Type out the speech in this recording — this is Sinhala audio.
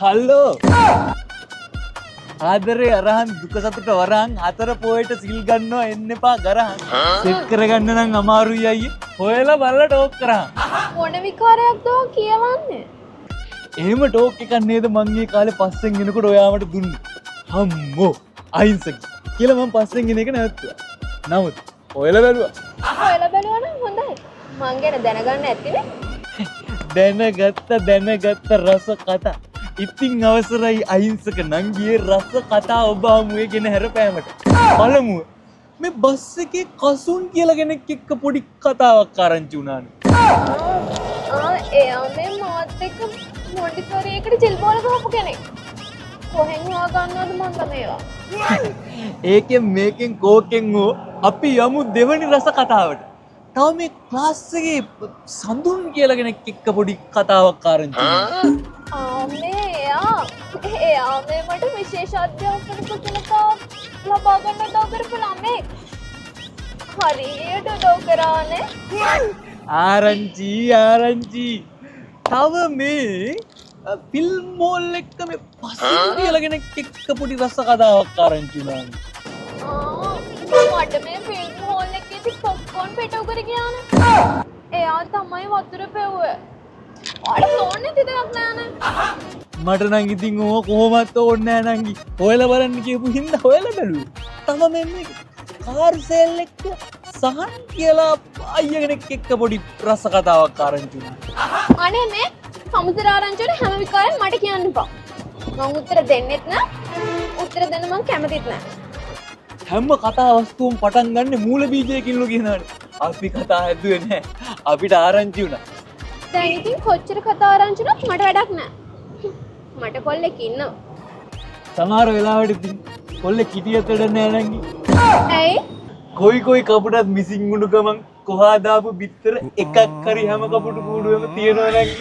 හල්ලෝ ආදරේ අරහන් දුක සතුට වරහන් හතර පොයට සිල් ගන්නවා එන්න එපා ගරහන් සෙට් කරගන්න නම් අමාරුයි අයියේ හොයලා බලලා ටෝක් කරහන් මොන විකාරයක්ද ඔය කියවන්නේ? එහෙම ටෝක් එකක් නේද මං ඊ කාලේ පස්සෙන් එනකොට ඔයාමට දුන්නේ හම්මෝ අහිංසක කියලා මං පස්සෙන් එන එක නැවතුවා නමුත් හොයලා බැලුවා හොයලා බලනවා නම් හොඳයි. මං ගැන දැනගන්න ඇතිනේ. දැනගත්ත රස කතා ඉතින් අවසරයි අහිංසක නංගියේ රස කතා ඔබ හමුවේ ගෙන හැරපෑමට පළමුව මේ බස් එකේ කසුන් කියලා කෙනෙක් එක්ක පොඩි කතාවක් ආරංචි වුණානේ එයා මේ මාත් එක්ක මොන්ටිසෝරියකට ජෙල් බෝල ගහපු කෙනෙක්. කොහෙන් හොයා ගන්නවද මන්ද මේවා? ඒකෙන් මේකෙන් කෝකෙන් හෝ අපි යමු දෙවනි රස කතාවට. තව මේ ක්ලාස් එකේ සඳුන් කියලා කෙනෙක් එක්ක පොඩි කතාවක් ආරංචි වුණා. එයා මේ මට විශේෂ අධ්‍යාපන කුසලතා ලබා ගන්න උදව් කරපු ළමෙක්. හරියට උදව් කරානේ. ආරංචි. තව මේ ෆිල්ම් මෝල් එක්ක මේ පසින් කියලා කෙනෙක් එක්ක පොඩි රස කතාවක් ආරංචි වුණානේ. මට මේ ෆිල්ම් හෝල් එකේදී පොප්කෝන් පෙටව කර ගියානේ. එයා තමයි වතුර පෙව්වේ. ඔයාලට ඕනේ දෙයක් නෑනේ. මට නම් ඉතින් ඕක කොහොමත් ඕනේ නෑ නංගි. හොයලා බලන්න කියපු හින්දා හොයලා බැලුවේ. තම මෙන්න කාර් සේල් එක්ක සහන් කියලා අයියා කෙනෙක් එක්ක පොඩි රස කතාවක් ආරංචි වුණා. අනේ මේ සමුද්‍ර ආරංචියට හැම විකාරෙම මට කියන්න එපා. මං උත්තර දෙන්නෙත් නෑ. උත්තර දෙන්න මං කැමතිත් නෑ. හැම කතා වස්තුවම පටන් ගන්න මූල බීජයකින්ලු කියනවානේ. අපි කතා හැදුවේ නෑ. අපිට ආරංචි වුණා. දැන් ඉතින් කොච්චර කතා ආරංචිනත් මට වැඩක් නෑ. මට කොල්ලෙක් ඉන්නවා. සමහර වෙලාවට ඉතින් කොල්ලෙක් හිටියත් වැඩ නෑ නංගි. ඇයි? කොයි කපුටත් මිසින් වුණු ගමන් කොහා දාපු බිත්තර එකක් හරි හැම කපුටු කූඩුවෙම තියෙනවා නංගි.